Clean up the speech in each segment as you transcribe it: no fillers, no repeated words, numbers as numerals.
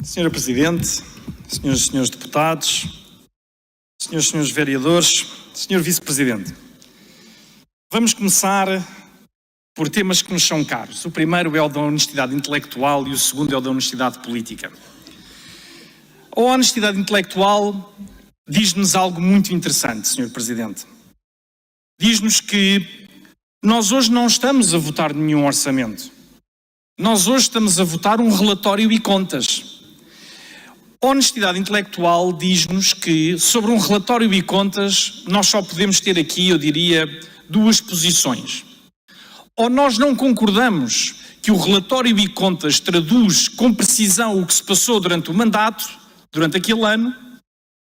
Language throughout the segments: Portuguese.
Senhora Presidente, senhoras e senhores deputados, senhoras e senhores vereadores, senhor Vice-Presidente, vamos começar por temas que nos são caros. O primeiro é o da honestidade intelectual e o segundo é o da honestidade política. A honestidade intelectual diz-nos algo muito interessante, senhor Presidente. Diz-nos que nós hoje não estamos a votar nenhum orçamento. Nós hoje estamos a votar um relatório e contas. A honestidade intelectual diz-nos que, sobre um relatório e contas, nós só podemos ter aqui, eu diria, duas posições. Ou nós não concordamos que o relatório e contas traduz com precisão o que se passou durante o mandato, durante aquele ano,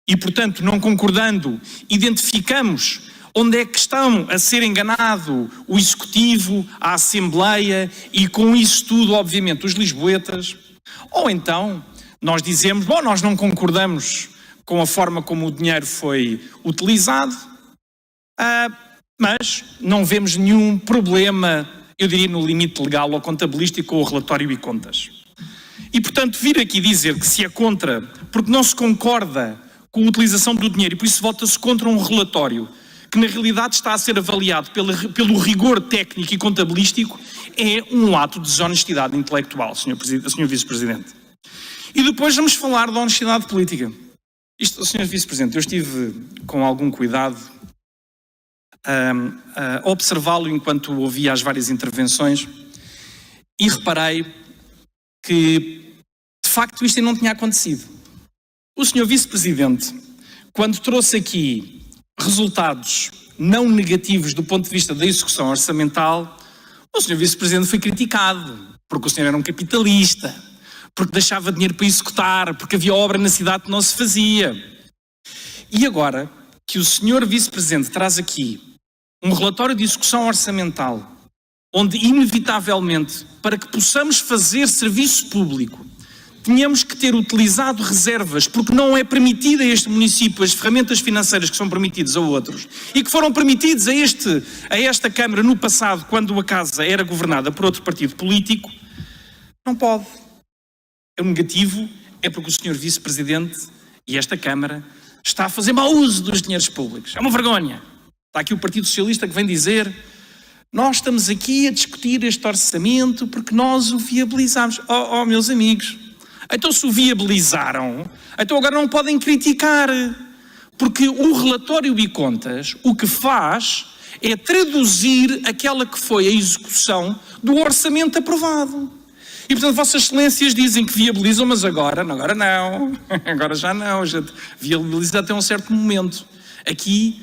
e, portanto, não concordando, identificamos onde é que estão a ser enganado o Executivo, a Assembleia e, com isso tudo, obviamente, os lisboetas. Ou então nós dizemos, bom, nós não concordamos com a forma como o dinheiro foi utilizado, mas não vemos nenhum problema, eu diria, no limite legal ou contabilístico com o relatório e contas. E, portanto, vir aqui dizer que se é contra, porque não se concorda com a utilização do dinheiro e por isso vota-se contra um relatório que na realidade está a ser avaliado pelo rigor técnico e contabilístico, é um ato de desonestidade intelectual, Sr. Vice-Presidente. E depois vamos falar da honestidade política. Isto, Sr. Vice-Presidente, eu estive com algum cuidado a observá-lo enquanto ouvia as várias intervenções e reparei que, de facto, isto não tinha acontecido. O Sr. Vice-Presidente, quando trouxe aqui resultados não negativos do ponto de vista da execução orçamental, o Sr. Vice-Presidente foi criticado, porque o senhor era um capitalista, porque deixava dinheiro para executar, porque havia obra na cidade que não se fazia. E agora que o Sr. Vice-Presidente traz aqui um relatório de execução orçamental, onde inevitavelmente, para que possamos fazer serviço público, tínhamos que ter utilizado reservas, porque não é permitida a este município as ferramentas financeiras que são permitidas a outros e que foram permitidas a esta Câmara no passado, quando a Casa era governada por outro partido político, não pode. O negativo é porque o Sr. Vice-Presidente e esta Câmara está a fazer mau uso dos dinheiros públicos. É uma vergonha. Está aqui o Partido Socialista que vem dizer: nós estamos aqui a discutir este orçamento porque nós o viabilizamos. Oh, meus amigos, então se o viabilizaram, então agora não podem criticar, porque o relatório e contas o que faz é traduzir aquela que foi a execução do orçamento aprovado. E, portanto, Vossas Excelências dizem que viabilizam, mas agora não, agora já não, já viabiliza até um certo momento. Aqui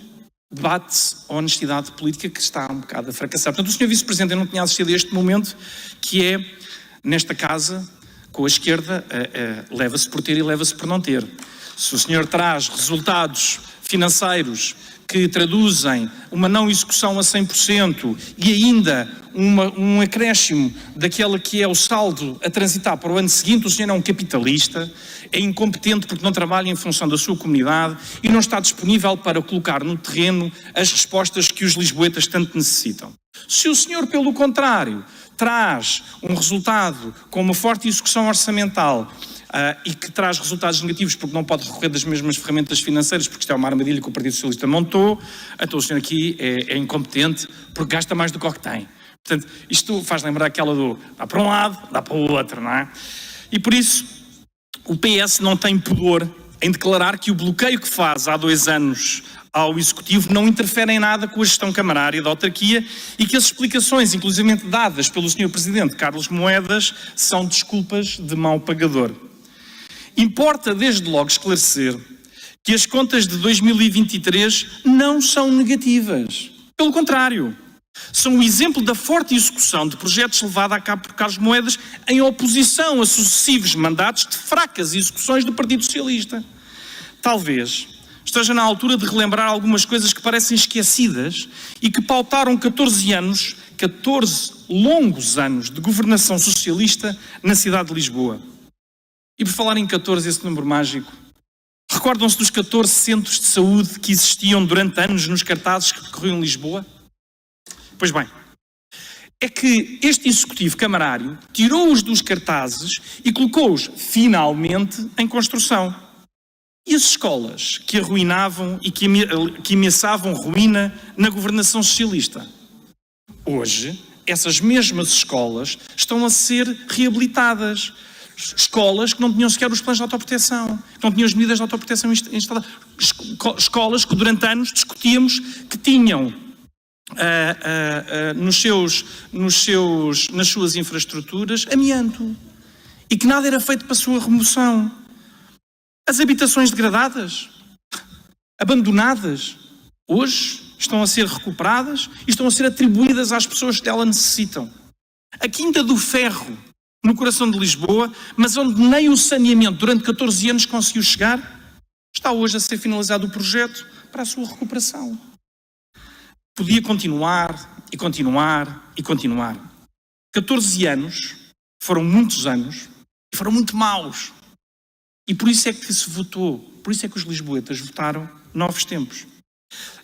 debate-se a honestidade política que está um bocado a fracassar. Portanto, o Sr. Vice-Presidente, eu não tinha assistido a este momento, que é, nesta Casa, com a esquerda, leva-se por ter e leva-se por não ter. Se o senhor traz resultados financeiros que traduzem uma não execução a 100% e ainda um acréscimo daquela que é o saldo a transitar para o ano seguinte, o senhor é um capitalista, é incompetente porque não trabalha em função da sua comunidade e não está disponível para colocar no terreno as respostas que os lisboetas tanto necessitam. Se o senhor, pelo contrário, traz um resultado com uma forte execução orçamental e que traz resultados negativos porque não pode recorrer das mesmas ferramentas financeiras, porque isto é uma armadilha que o Partido Socialista montou, então o senhor aqui é incompetente porque gasta mais do que o que tem. Portanto, isto faz lembrar aquela do dá para um lado, dá para o outro, não é? E por isso, o PS não tem pudor em declarar que o bloqueio que faz há 2 anos ao Executivo não interfere em nada com a gestão camarária da autarquia e que as explicações, inclusive dadas pelo Sr. Presidente Carlos Moedas, são desculpas de mau pagador. Importa desde logo esclarecer que as contas de 2023 não são negativas. Pelo contrário, são um exemplo da forte execução de projetos levada a cabo por Carlos Moedas em oposição a sucessivos mandatos de fracas execuções do Partido Socialista. Talvez esteja na altura de relembrar algumas coisas que parecem esquecidas e que pautaram 14 longos anos de governação socialista na cidade de Lisboa. E por falar em 14, esse número mágico, recordam-se dos 14 centros de saúde que existiam durante anos nos cartazes que percorriam Lisboa? Pois bem, é que este executivo camarário tirou-os dos cartazes e colocou-os, finalmente, em construção. E as escolas que arruinavam e que ameaçavam ruína na governação socialista? Hoje, essas mesmas escolas estão a ser reabilitadas. Escolas que não tinham sequer os planos de autoproteção, que não tinham as medidas de autoproteção instaladas. Escolas que durante anos discutíamos que tinham nas suas infraestruturas amianto e que nada era feito para a sua remoção. As habitações degradadas, abandonadas, hoje estão a ser recuperadas e estão a ser atribuídas às pessoas que dela necessitam. A Quinta do Ferro, no coração de Lisboa, mas onde nem o saneamento durante 14 anos conseguiu chegar, está hoje a ser finalizado o projeto para a sua recuperação. Podia continuar e continuar e continuar. 14 anos foram muitos anos e foram muito maus. E por isso é que se votou, por isso é que os lisboetas votaram Novos Tempos.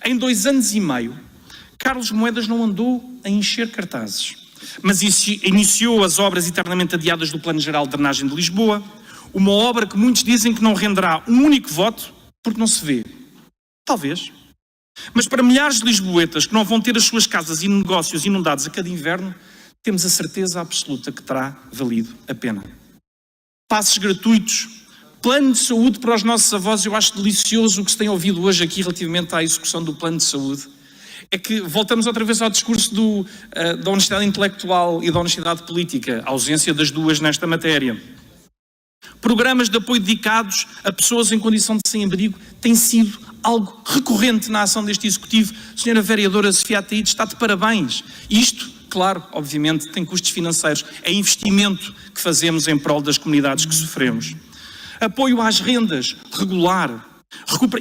Em 2 anos e meio, Carlos Moedas não andou a encher cartazes, mas iniciou as obras eternamente adiadas do Plano Geral de Drenagem de Lisboa, uma obra que muitos dizem que não renderá um único voto porque não se vê. Talvez. Mas para milhares de lisboetas que não vão ter as suas casas e negócios inundados a cada inverno, temos a certeza absoluta que terá valido a pena. Passes gratuitos, plano de saúde para os nossos avós. Eu acho delicioso o que se tem ouvido hoje aqui relativamente à execução do plano de saúde. É que voltamos outra vez ao discurso da honestidade intelectual e da honestidade política, a ausência das duas nesta matéria. Programas de apoio dedicados a pessoas em condição de sem-abrigo têm sido algo recorrente na ação deste Executivo. A senhora vereadora Sofia Ataíde está de parabéns. Isto, claro, obviamente, tem custos financeiros. É investimento que fazemos em prol das comunidades que sofremos. Apoio às rendas regular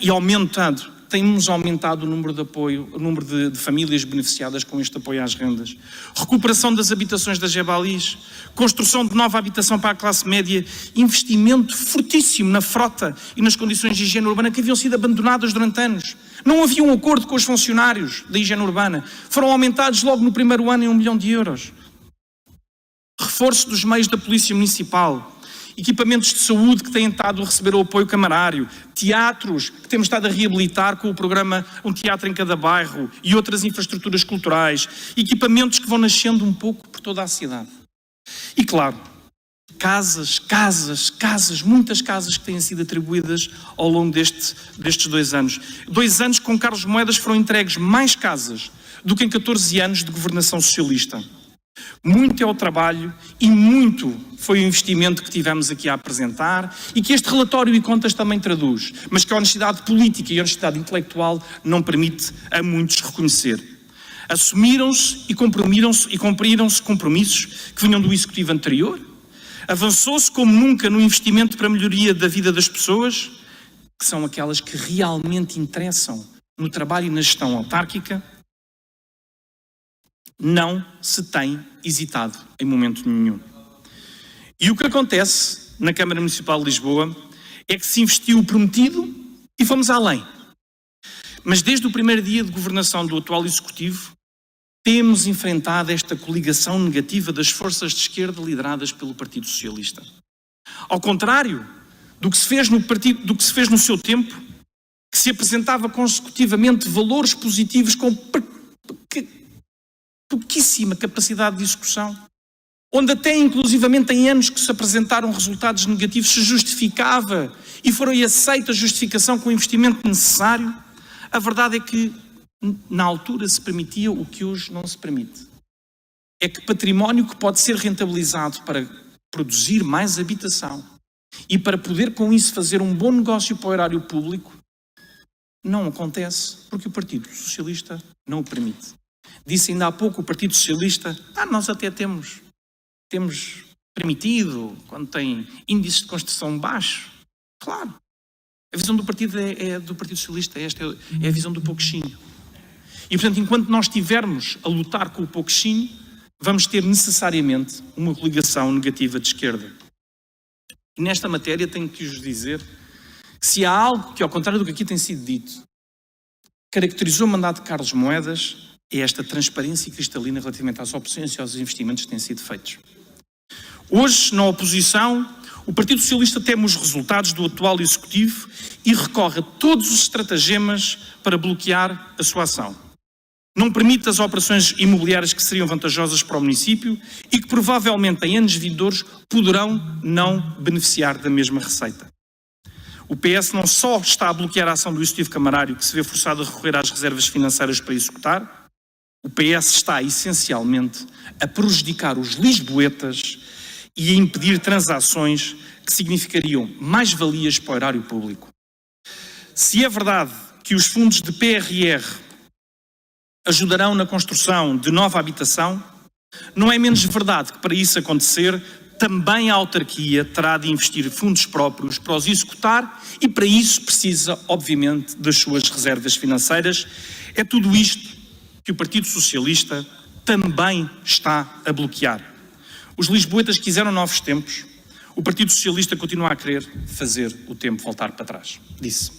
e aumentado. Temos aumentado o número de apoio, o número de famílias beneficiadas com este apoio às rendas. Recuperação das habitações da Gebalis, construção de nova habitação para a classe média, investimento fortíssimo na frota e nas condições de higiene urbana que haviam sido abandonadas durante anos. Não havia um acordo com os funcionários da higiene urbana. Foram aumentados logo no primeiro ano em 1 milhão de euros. Reforço dos meios da Polícia Municipal. Equipamentos de saúde que têm estado a receber o apoio camarário, teatros que temos estado a reabilitar com o programa Um Teatro em Cada Bairro e outras infraestruturas culturais, equipamentos que vão nascendo um pouco por toda a cidade. E claro, casas, muitas casas que têm sido atribuídas ao longo destes 2 anos. 2 anos com Carlos Moedas foram entregues mais casas do que em 14 anos de governação socialista. Muito é o trabalho e muito foi o investimento que tivemos aqui a apresentar e que este relatório e contas também traduz, mas que a honestidade política e a honestidade intelectual não permite a muitos reconhecer. Assumiram-se e cumpriram-se compromissos que vinham do Executivo anterior, avançou-se como nunca no investimento para a melhoria da vida das pessoas, que são aquelas que realmente interessam no trabalho e na gestão autárquica. Não se tem hesitado em momento nenhum. E o que acontece na Câmara Municipal de Lisboa é que se investiu o prometido e fomos além. Mas desde o primeiro dia de governação do atual Executivo, temos enfrentado esta coligação negativa das forças de esquerda lideradas pelo Partido Socialista. Ao contrário do que se fez no seu tempo, que se apresentava consecutivamente valores positivos com pouquíssima capacidade de execução, onde até inclusivamente em anos que se apresentaram resultados negativos se justificava e foi aceita a justificação com o investimento necessário. A verdade é que na altura se permitia o que hoje não se permite. É que património que pode ser rentabilizado para produzir mais habitação e para poder com isso fazer um bom negócio para o erário público, não acontece porque o Partido Socialista não o permite. Disse ainda há pouco o Partido Socialista, nós até temos permitido, quando tem índices de construção baixos. Claro, a visão do Partido do Partido Socialista, esta é a visão do pouquinho. E portanto, enquanto nós estivermos a lutar com o pouquinho, vamos ter necessariamente uma coligação negativa de esquerda. E nesta matéria tenho que vos dizer que se há algo que, ao contrário do que aqui tem sido dito, caracterizou o mandato de Carlos Moedas, é esta transparência cristalina relativamente às opções e aos investimentos que têm sido feitos. Hoje, na oposição, o Partido Socialista teme os resultados do atual Executivo e recorre a todos os estratagemas para bloquear a sua ação. Não permite as operações imobiliárias que seriam vantajosas para o município e que provavelmente em anos vindouros poderão não beneficiar da mesma receita. O PS não só está a bloquear a ação do Executivo Camarário, que se vê forçado a recorrer às reservas financeiras para executar, o PS está essencialmente a prejudicar os lisboetas e a impedir transações que significariam mais-valias para o erário público. Se é verdade que os fundos de PRR ajudarão na construção de nova habitação, não é menos verdade que para isso acontecer, também a autarquia terá de investir fundos próprios para os executar e para isso precisa, obviamente, das suas reservas financeiras. É tudo isto que o Partido Socialista também está a bloquear. Os lisboetas quiseram novos tempos, o Partido Socialista continua a querer fazer o tempo voltar para trás. Disse.